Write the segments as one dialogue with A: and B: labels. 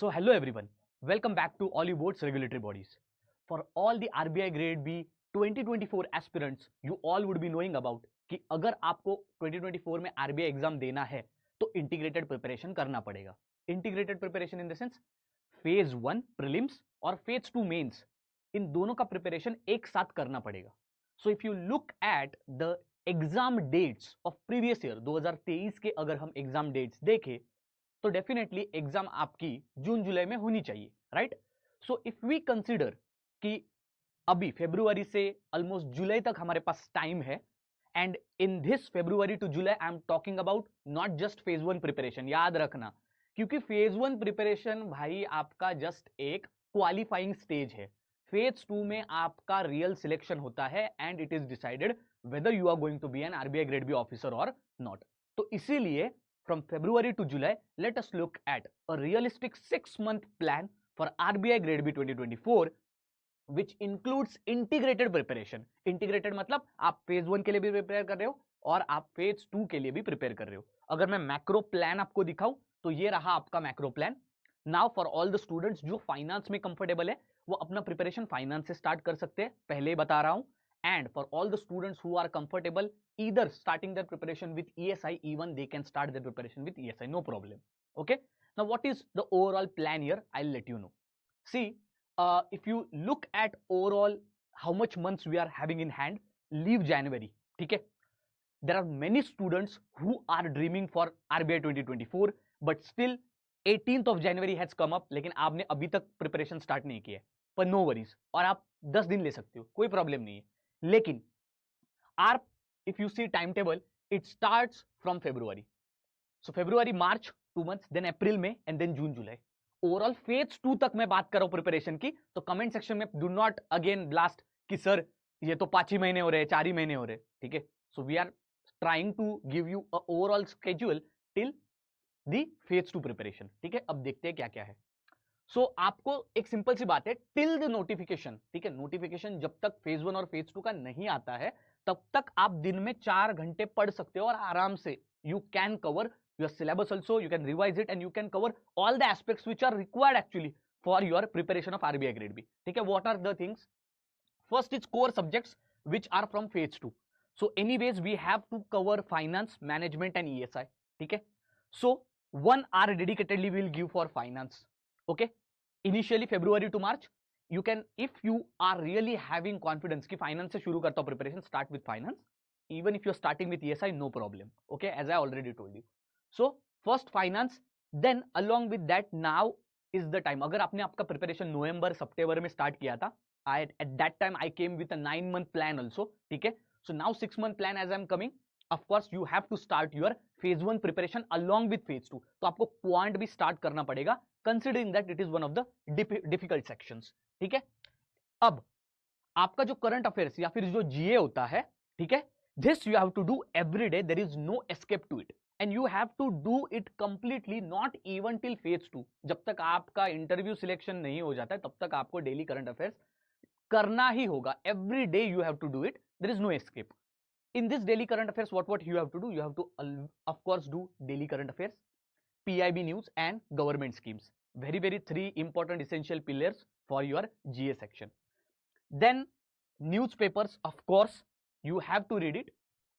A: So hello everyone, welcome back to all you boards regulatory bodies. For all the RBI grade B 2024 aspirants, you all would be knowing about कि अगर आपको 2024 में RBI exam देना है तो integrated preparation करना पड़ेगा. Integrated preparation in the sense phase 1 prelims और फेज 2 मेंस, इन दोनों का प्रिपरेशन एक साथ करना पड़ेगा. So if you look at the exam dates of previous year 2023 के अगर हम एग्जाम डेट्स देखें तो डेफिनेटली एग्जाम आपकी जून जुलाई में होनी चाहिए, right. So if we consider कि अभी फरवरी से ऑलमोस्ट जुलाई तक हमारे पास टाइम है, and in this February to July I am talking about not just phase 1 preparation. याद रखना, क्योंकि फेज 1 प्रिपरेशन भाई आपका जस्ट एक क्वालिफाइंग स्टेज है. फेज 2 में आपका रियल सिलेक्शन होता है and it is decided whether you are going to be an RBI grade B officer और नॉट. तो इसीलिए from February to July, let us look at a realistic 6-month plan for RBI Grade B 2024, which includes integrated preparation. Integrated मतलब आप phase 1 के लिए भी prepare कर रहे हो और आप phase 2 के लिए भी प्रिपेयर कर रहे हो. अगर मैं मैक्रो प्लान आपको दिखाऊं तो ये रहा आपका macro plan. Now for all the students जो फाइनेंस में कंफर्टेबल है वो अपना प्रिपरेशन फाइनेंस से स्टार्ट कर सकते हैं, पहले ही बता रहा हूं. And for all the students who are comfortable either starting their preparation with ESI, even they can start their preparation with ESI, no problem. Okay, now what is the overall plan here? I'll let you know. See, if you look at overall how much months we are having in hand, leave January. Okay, there are many students who are dreaming for RBI 2024, but still 18th of January has come up, लेकिन आपने अभी तक preparation start नहीं किया है. पर no worries, और आप 10 दिन ले सकते हो, कोई प्रॉब्लम नहीं है. लेकिन are if you see time table it starts from February. So February March 2 months, then April में and then June July. Overall phase 2 तक मैं बात कर रहा हूं प्रिपरेशन की. तो कमेंट सेक्शन में डू नॉट अगेन ब्लास्ट कि सर ये तो 5 ही महीने हो रहे हैं, 4 ही महीने हो रहे हैं. ठीक है, so we are trying to give you a overall schedule till the phase 2 preparation. ठीक है, अब देखते हैं क्या क्या है. सो आपको एक सिंपल सी बात है, टिल द नोटिफिकेशन. ठीक है, नोटिफिकेशन जब तक फेज 1 और फेज 2 का नहीं आता है तब तक आप दिन में 4 घंटे पढ़ सकते हो और आराम से you can cover your syllabus also, you can revise it and you can cover all the aspects which are required actually for your preparation of RBI grade B. ठीक है, what are the things? First is core subjects which are from phase 2. So anyways we have to cover finance, management and ESI. ठीक है, सो 1 hour dedicatedly we will give for finance. Okay, initially February to March you can, if you are really having confidence कि finance से शुरू करता हूँ preparation, start with finance. Even if you're starting with ESI, no problem. Okay, as I already told you. So first finance, then along with that now is the time. अगर आपने आपका preparation नवंबर सितंबर में start किया था, at that time I came with a 9-month plan also. ठीक है, so now 6-month plan as I'm coming. Of course you have to start your phase 1 preparation along with phase 2. तो आपको quant भी start करना पड़ेगा considering that it is one of the difficult sections. ठीक है, अब आपका जो करंट अफेयर्स या फिर जो जीए होता है, ठीक है, this you have to do every day. There is no escape to it and you have to do it completely, not even till phase 2. जब तक आपका इंटरव्यू सिलेक्शन नहीं हो जाता है तब तक आपको डेली करंट अफेयर्स करना ही होगा. Every day you have to do it. There is no escape. In this daily current affairs, what you have to do? You have to of course do daily current affairs, PIB news and government schemes. Very 3 important essential pillars for your GA section. Then newspapers, of course you have to read it.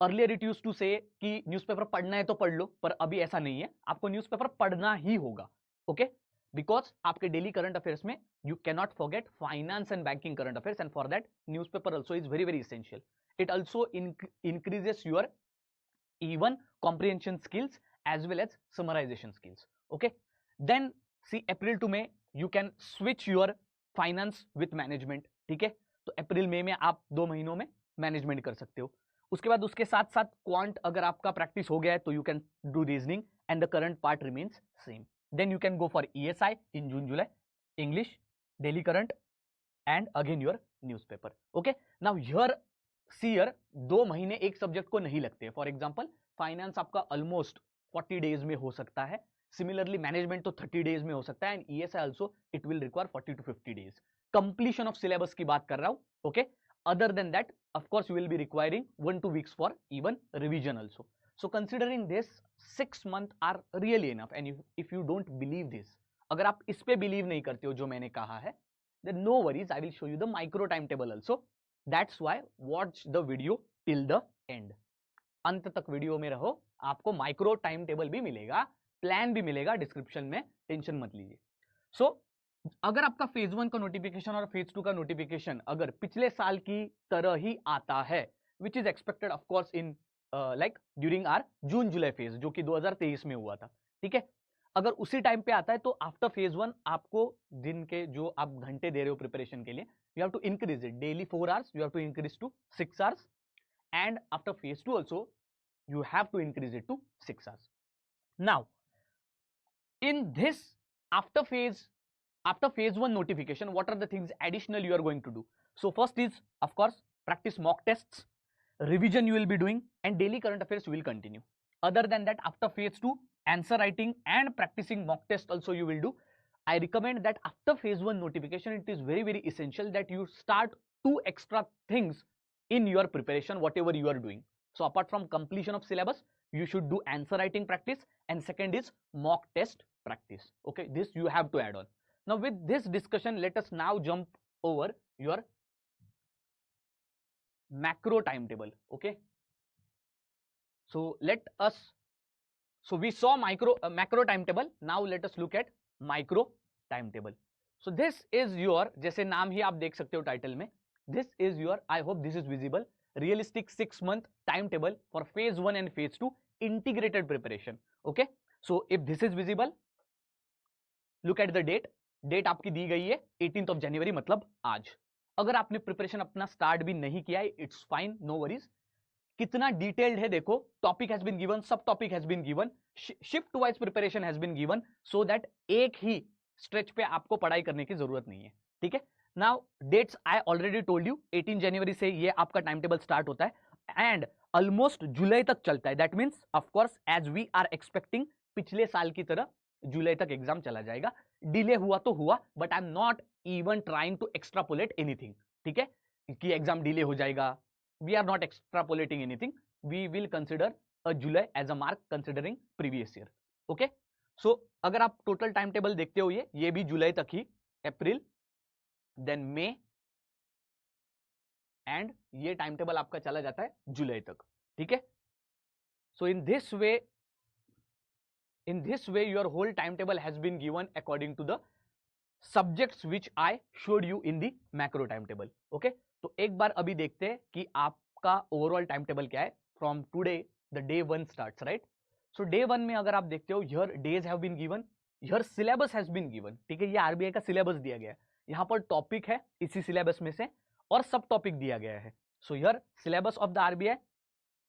A: Earlier it used to say कि newspaper पढ़ना है तो पढ़ लो, पर अभी ऐसा नहीं है, आपको न्यूज़पेपर पढ़ना ही होगा. ओके, बिकॉज आपके डेली करंट अफेयर्स में you can not forget finance and banking current affairs, and for that newspaper also is very essential. It also increases your even comprehension skills as well as summarization skills. Okay, then see April to May you can switch your finance with management. ठीक है, तो अप्रैल मई में आप 2 महीनों में management कर सकते हो. उसके बाद उसके साथ साथ क्वांट अगर आपका प्रैक्टिस हो गया है तो you can do reasoning and the current part remains same. Then you can go for ESI in June July, English, daily current and again your newspaper. Okay, now here सीयर 2 महीने एक subject को नहीं लगते. फॉर एग्जांपल फाइनेंस आपका almost 40 days में हो सकता है, सिमिलरली मैनेजमेंट तो 30 डेज में हो सकता है, and ESI also it will require 40 to 50 days. Completion of syllabus की बात कर रहा हूं. Okay, other than that of course you will be requiring 1-2 weeks for even revision also. So considering this 6 months are really enough, and if you don't believe this, अगर आप इस पे believe नहीं करते हो जो मैंने कहा है, then no worries, I will show you the micro timetable also. That's why watch the video till the end. अंत तक वीडियो में रहो, आपको माइक्रो टाइम टेबल भी मिलेगा, प्लान भी मिलेगा डिस्क्रिप्शन में, टेंशन मत लीजिए। सो अगर आपका फेज 1 का नोटिफिकेशन और फेज 2 का नोटिफिकेशन अगर पिछले साल की तरह ही आता है, which is expected of course in like during are June July phase, जो कि 2023 में हुआ था, ठीक है। अगर उसी टाइम पे आता है तो आफ्टर फेज 1 आपको दिन के जो आप घंटे दे रहे हो प्रिपरेशन के लिए, you have to increase it daily 4 hours, you have to increase to 6 hours, and after phase 2 also you have to increase it to 6 hours. Now in this after phase 1 notification, what are the things additional you are going to do? So first is of course practice mock tests, revision you will be doing, and daily current affairs you will continue. Other than that, after phase 2, answer writing and practicing mock test also you will do. I recommend that after phase 1 notification, it is very essential that you start 2 extra things in your preparation, whatever you are doing. So apart from completion of syllabus, you should do answer writing practice, and second is mock test practice. Okay, this you have to add on. Now with this discussion, let us now jump over your macro timetable. Okay, so we saw macro timetable. Now let us look at micro timetable. So this is your, जैसे नाम ही आप देख सकते हो title में, this is your, I hope this is visible, realistic 6-month timetable for phase 1 and phase 2 integrated preparation. Okay, so if this is visible, look at the date आपकी दी गई है 18th of January, मतलब आज। अगर आपने preparation अपना start भी नहीं किया है, इट्स फाइन, नो वरीज। कितना डिटेल्ड है देखो, topic has been given, subtopic has been given, shift wise preparation has been given, so that एक ही स्ट्रेच पे आपको पढ़ाई करने की जरूरत नहीं है, ठीक है। Now dates I already told you, 18 जनवरी से ये आपका टाइम टेबल स्टार्ट होता है एंड ऑलमोस्ट जुलाई तक चलता है। That means of course as we are expecting पिछले साल की तरह जुलाई तक एग्जाम चला जाएगा। डिले हुआ तो हुआ, but I am not even trying to extrapolate anything, ठीक है, कि एग्जाम डिले हो जाएगा। We are not extrapolating anything, we will consider a July as a mark considering previous year. Okay, so अगर आप टोटल टाइम टेबल देखते हो, ये भी जुलाई तक ही, अप्रैल देन मे एंड ये टाइम टेबल आपका चला जाता है जुलाई तक, ठीक है। So in this way your whole timetable has been given according to the subjects which I showed you in the macro timetable. Okay, तो एक बार अभी देखते हैं कि आपका ओवरऑल टाइम टेबल क्या है from today the day 1 starts, right. So day 1 में अगर आप देखते हो, here days have been given, here syllabus has been given, ठीक है, ये आरबीआई का सिलेबस दिया गया है, यहाँ पर टॉपिक है इसी सिलेबस में से और सब टॉपिक दिया गया है। So here syllabus of the RBI,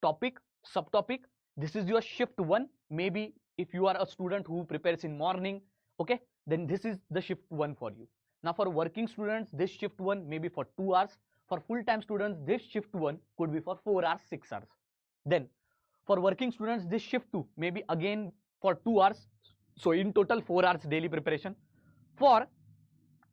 A: topic, सब topic, this is your shift 1. maybe if you are a student who prepares in morning, okay, then this is the shift 1 for you. Now for working students, this shift 1 may be for 2 hours. For full time students, this shift 1 could be for 4 hours, 6 hours. Then for working students, this shift 2 may be again for 2 hours, so in total 4 hours daily preparation. For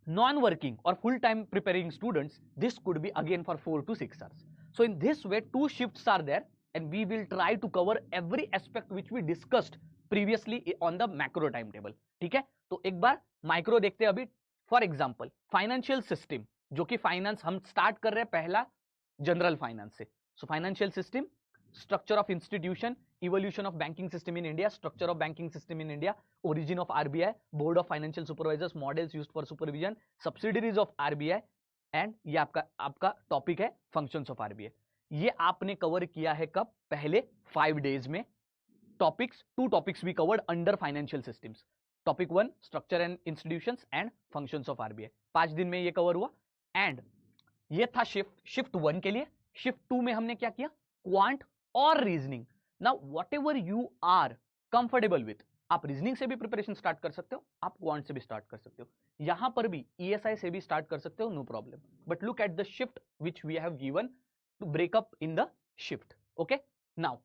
A: non-working or full-time preparing students, this could be again for 4 to 6 hours. So in this way, 2 shifts are there, and we will try to cover every aspect which we discussed previously on the macro timetable, ठीक है। तो एक बार micro देखते हैं अभी। For example financial system, जो कि finance हम स्टार्ट कर रहे हैं पहला जनरल फाइनेंस से। So financial system, structure of institution, evolution of banking system in India, structure of banking system in India, origin of RBI, board of financial supervisors, models used for supervision, subsidiaries of RBI, and ये आपका topic है functions of RBI। ये आपने cover किया है कब? पहले 5 days में। टॉपिक्स, 2 टॉपिक्स भी covered under financial systems. Topic 1 structure and institutions and functions of RBI, 5 दिन में ये कवर हुआ। एंड ये था शिफ्ट 1 के लिए। शिफ्ट 2 में हमने क्या किया? क्वांट और reasoning. Now whatever you are comfortable with, आप रीजनिंग से भी प्रिपरेशन स्टार्ट कर सकते हो, आप क्वांट से भी स्टार्ट कर सकते हो, यहां पर भी ईएसआई से भी स्टार्ट कर सकते हो, no problem. But look at the shift which we have given to break up in the shift. Okay, now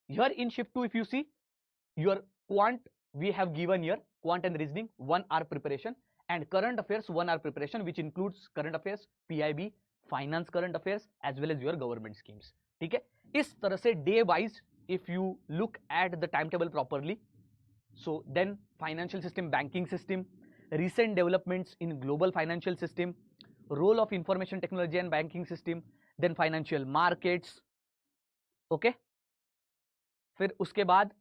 A: here in shift 2, if you see your quant, we have given here quant and reasoning 1 hour preparation, and current affairs 1 hour preparation, which includes current affairs, PIB, finance current affairs, as well as your government schemes, ठीक है। इस तरह से day wise if you look at the time table properly, So then financial system, banking system, recent developments in global financial system, role of information technology and banking system, then financial markets. Okay फिर उसके बाद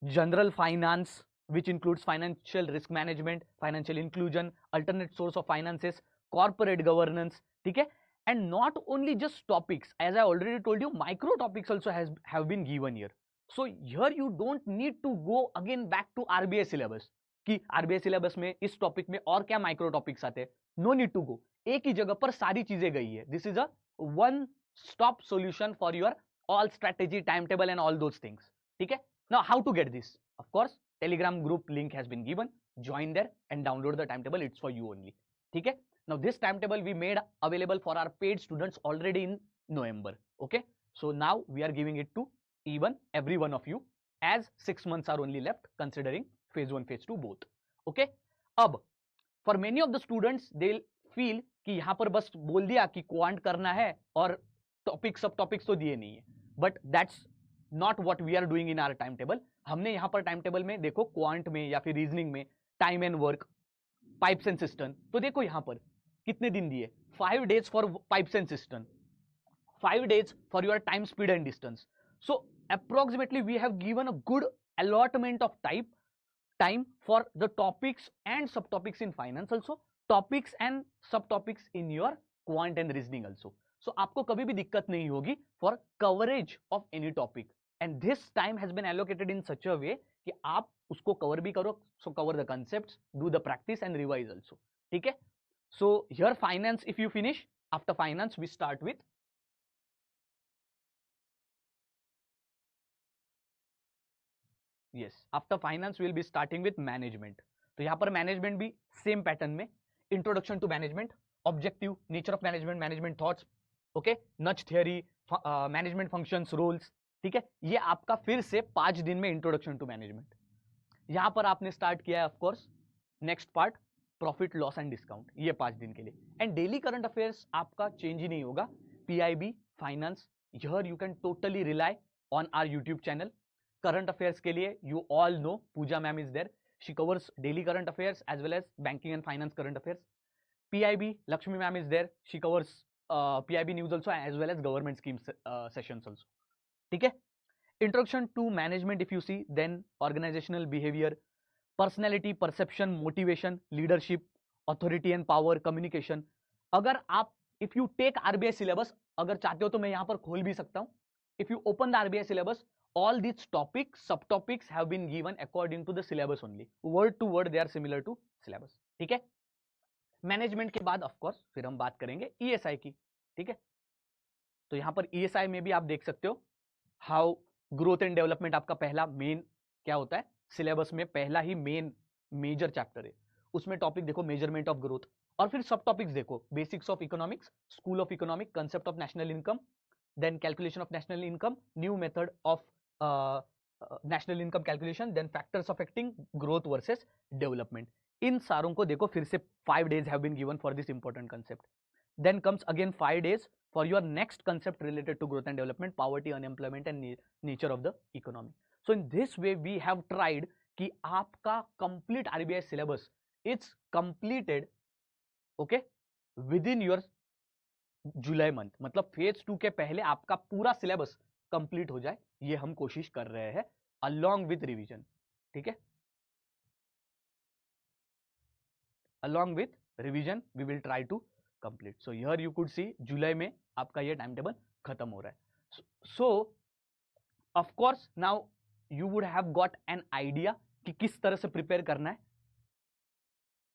A: general finance which includes financial risk management, financial inclusion, alternate source of finances, corporate governance. ठीक है, and not only just topics, as I already told you, micro topics also have been given here. So here you don't need to go again back to RBI syllabus कि RBI syllabus में इस topic में और क्या micro topics आते हैं. No need to go. एक ही जगह पर सारी चीजें गई है. This is a one stop solution for your all strategy, timetable and all those things. ठीक है. Now how to get this? Of course, Telegram group link has been given. Join there and download the timetable. It's for you only. ठीक है. Now this timetable we made available for our paid students already in November. Okay. So now we are giving it to even every one of you as 6 months are only left considering phase 1, phase 2 both. Okay. अब for many of the students they'll feel कि यहाँ पर बस बोल दिया कि quant करना है और टॉपिक सब टॉपिक्स तो दिए नहीं है, but that's not what we are doing in our time table. हमने यहाँ पर टाइम टेबल में देखो क्वांट में या फिर रीजनिंग में time and work, pipes and system, तो देखो यहाँ पर कितने दिन दिए, 5 days for pipes and system, 5 days for your time speed and distance. So approximately we have given a good allotment of time for the topics and subtopics in finance also, topics and subtopics in your quant and reasoning also. So आपको कभी भी दिक्कत नहीं होगी for coverage of any topic, and this time has been allocated in such a way कि आप उसको cover भी करो, so cover the concepts, do the practice and revise also. ठीक है. So here finance, if you finish, after finance we start with yes, after finance we will be starting with management. तो यहाँ पर management भी same pattern में, introduction to management, objective, nature of management, management thoughts, okay, nudge theory, management functions, roles. ठीक है, ये आपका फिर से 5 दिन में इंट्रोडक्शन टू मैनेजमेंट. यहाँ पर आपने स्टार्ट किया है of course next part profit loss and discount, ये 5 दिन के लिए. एंड डेली करंट अफेयर्स आपका चेंज ही नहीं होगा. PIB finance, here you can totally rely on our YouTube channel. Current affairs के लिए you all know Pooja ma'am is there, she covers daily current affairs as well as banking and finance current affairs. PIB Lakshmi ma'am is there, she covers PIB news also as well as government schemes sessions also. ठीक है. Introduction to management if you see, then organizational behavior, personality, perception, motivation, leadership, authority and power, communication. अगर आप if you take RBI syllabus, अगर चाहते हो तो मैं यहाँ पर खोल भी सकता हूँ. If you open the RBI syllabus, all these topics, subtopics have been given according to the syllabus only. Word to word they are similar to syllabus. ठीक है. मैनेजमेंट के बाद ऑफ कोर्स फिर हम बात करेंगे ईएसआई की. ठीक है. तो यहां पर ईएसआई में भी आप देख सकते हो हाउ ग्रोथ एंड डेवलपमेंट आपका पहला मेन क्या होता है, सिलेबस में पहला ही मेन मेजर चैप्टर है. उसमें टॉपिक देखो मेजरमेंट ऑफ ग्रोथ, और फिर सब टॉपिक्स देखो basics of economics, school of economic, concept of national income, then calculation of national income, new method of national income calculation, then factors affecting growth versus development. इन सारों को देखो फिर से 5 days have been given for this important concept. Then comes again 5 days for your next concept related to growth and development, poverty, unemployment and nature of the economy. So in this way we have tried कि आपका complete RBI syllabus it's completed okay within your July month, मतलब phase 2 के पहले आपका पूरा syllabus complete हो जाए, ये हम कोशिश कर रहे हैं along with रिवीजन. ठीक है. along with revision we will try to complete. So here you could see जुलाई में आपका ये टाइम टेबल खत्म हो रहा है. So of course now you would have got an idea कि किस तरह से प्रिपेयर करना है.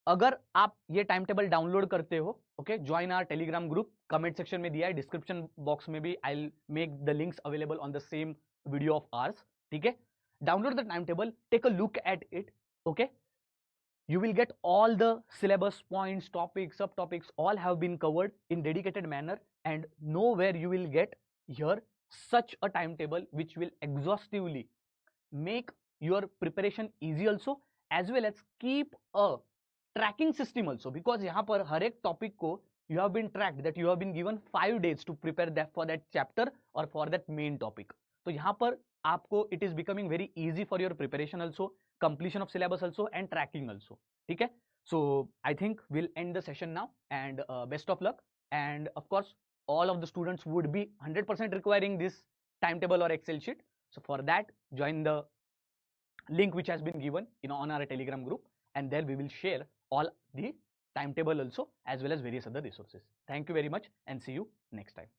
A: अगर आप ये टाइम टेबल डाउनलोड करते हो, okay, join our Telegram group, comment section में दिया है, डिस्क्रिप्शन बॉक्स में भी I will make the links available on the same video of ours. ठीक है. Download the time table, take a look at it. Okay, you will get all the syllabus points, topics, subtopics, all have been covered in dedicated manner, and nowhere you will get here such a timetable which will exhaustively make your preparation easy also, as well as keep a tracking system also, because यहाँ पर हर एक topic को you have been tracked, that you have been given 5 days to prepare that for that chapter or for that main topic. तो यहाँ पर आपको it is becoming very easy for your preparation also, completion of syllabus also and tracking also. ठीक है. So I think we'll end the session now, and best of luck. And of course, all of the students would be 100% requiring this timetable or Excel sheet. So for that, join the link which has been given on our Telegram group, and there we will share all the timetable also as well as various other resources. Thank you very much and see you next time.